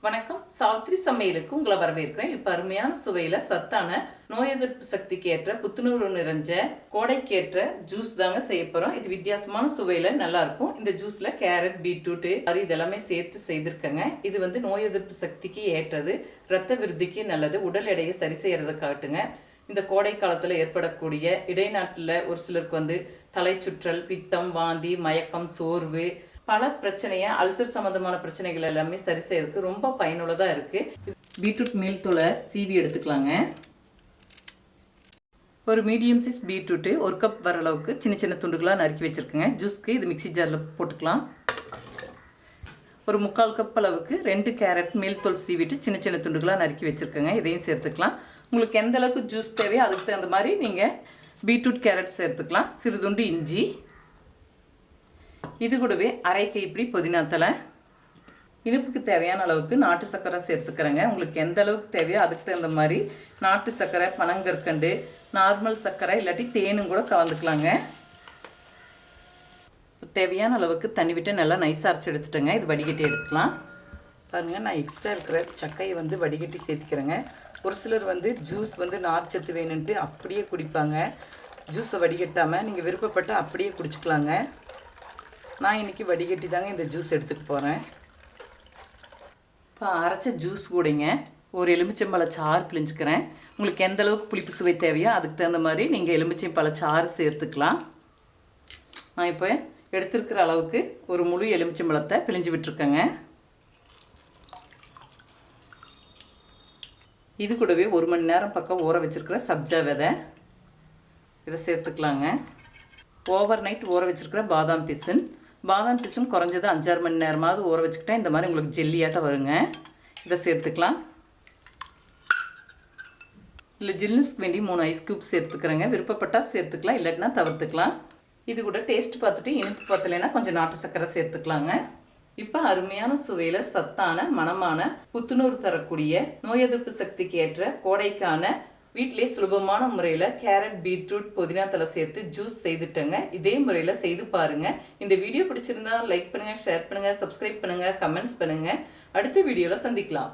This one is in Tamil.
வணக்கம். சாவித்ரி சமையலுக்கு உங்களை வரவேற்கிறேன். இப்ப அருமையான சுவையில சத்தான நோய் எதிர்ப்பு சக்திக்கு ஏற்ற புத்துணர்வு நிறைஞ்ச கோடைக்கேற்ற ஜூஸ் தாங்க செய்ய போறோம். இது வித்தியாசமான சுவையில நல்லா இருக்கும். இந்த ஜூஸ்ல கேரட், பீட்ரூட் இதெல்லாமே சேர்த்து செய்திருக்கேங்க. இது வந்து நோய் எதிர்ப்பு சக்திக்கு ஏற்றது, இரத்த விருத்திக்கு நல்லது, உடல் எடையை சரி செய்யறதை காட்டுங்க. இந்த கோடை காலத்துல ஏற்படக்கூடிய இடைநாட்டுல ஒரு சிலருக்கு வந்து தலை சுற்றல், பித்தம், வாந்தி, மயக்கம், சோர்வு, பல பிரச்சனையை அல்சர் சம்பந்தமான பிரச்சனைகள் எல்லாமே சரி செய்யறதுக்கு ரொம்ப பயனுள்ளதா இருக்கு. பீட்ரூட் மேல் தோலை சீவி எடுத்துக்கலாங்க. ஒரு மீடியம் சைஸ் பீட்ரூட் 1 கப் வர அளவுக்கு சின்ன சின்ன துண்டுகளாக நறுக்கி வச்சிருக்கேங்க. ஜூஸ்க்கு இது மிக்சி ஜாரில் போட்டுக்கலாம். ஒரு 3/4 கப் அளவுக்கு 2 கேரட் மேல் தோல் சீவிட்டு சின்ன சின்ன துண்டுகளாக நறுக்கி வச்சிருக்கேங்க. இதையும் சேர்த்துக்கலாம். உங்களுக்கு எந்த அளவுக்கு ஜூஸ் தேவையோ அதுக்கு தகுந்த மாதிரி நீங்கள் பீட்ரூட், கேரட் சேர்த்துக்கலாம். சிறுதுண்டு இஞ்சி, இது கூடவே அரை கைப்பிடி புதினா தலை, இனிப்புக்கு தேவையான அளவுக்கு நாட்டு சர்க்கரை சேர்த்துக்கிறேங்க. உங்களுக்கு எந்த அளவுக்கு தேவையோ அதுக்கு தகுந்த மாதிரி நாட்டு சர்க்கரை, பனங்கற்கண்டு, நார்மல் சர்க்கரை இல்லாட்டி தேனும் கூட கலந்துக்கலாங்க. தேவையான அளவுக்கு தண்ணி விட்டு நல்லா நைஸாக அரைச்சி எடுத்துட்டேங்க. இது வடிகட்டி எடுத்துக்கலாம். பாருங்கள், நான் எக்ஸ்ட்ரா இருக்கிற சக்கையை வந்து வடிகட்டி சேர்த்துக்கிறேங்க. ஒரு சிலர் வந்து ஜூஸ் வந்து நார்ச்சத்து வேணுன்ட்டு அப்படியே குடிப்பாங்க. ஜூஸை வடிகட்டாமல் நீங்கள் விருப்பப்பட்டு அப்படியே குடிச்சிக்கலாங்க. நான் இன்றைக்கி வடிகட்டி தாங்க இந்த ஜூஸ் எடுத்துகிட்டு போகிறேன். இப்போ அரைச்ச ஜூஸ் கூடங்க ஒரு எலுமிச்சம்பழ சாறு பிழிஞ்சுக்கிறேன். உங்களுக்கு எந்த அளவுக்கு புளிப்பு சுவை தேவையோ அதுக்கு தகுந்த மாதிரி நீங்கள் எலுமிச்சம்பழ சாறு சேர்த்துக்கலாம். நான் இப்போ எடுத்துருக்கிற அளவுக்கு ஒரு முழு எலுமிச்சம்பழத்தை பிழிஞ்சு விட்டுருக்கேங்க. இது கூடவே 1 மணி நேரம் பக்கம் ஊற வச்சுருக்கிற சப்ஜா விதை இதை சேர்த்துக்கலாங்க. ஓவர் நைட் ஊற வச்சுருக்கிற பாதாம் பிசின் குறைஞ்சது 5-6 மணி நேரமாவது ஊற வச்சுக்கிட்டா இந்த மாதிரி உங்களுக்கு ஜெல்லியாட்டம் வருங்க. இதை சேர்த்துக்கலாம். இதில் ஜில்னஸ்க்கு வேண்டி 3 ஐஸ் க்யூப் சேர்த்துக்கிறேங்க. விருப்பப்பட்டால் சேர்த்துக்கலாம், இல்லாட்டினா தவிர்த்துக்கலாம். இது கூட டேஸ்ட் பார்த்துட்டு இனிப்பு பத்தலைன்னா கொஞ்சம் நாட்டு சர்க்கரை சேர்த்துக்கலாங்க. இப்போ அருமையான சுவையில் சத்தான, மணமான, புத்துணர்வு தரக்கூடிய, நோய் எதிர்ப்பு சக்திக்கு ஏற்ற கோடைக்கான வீட்டிலே சுலபமான முறையில் கேரட், பீட்ரூட், புதினா தலை சேர்த்து ஜூஸ் செய்துட்டேங்க. இதே முறையில் செய்து பாருங்க. இந்த வீடியோ பிடிச்சிருந்தா லைக் பண்ணுங்க, ஷேர் பண்ணுங்க, சப்ஸ்கிரைப் பண்ணுங்க, கமெண்ட்ஸ் பண்ணுங்க. அடுத்த வீடியோவில் சந்திக்கலாம்.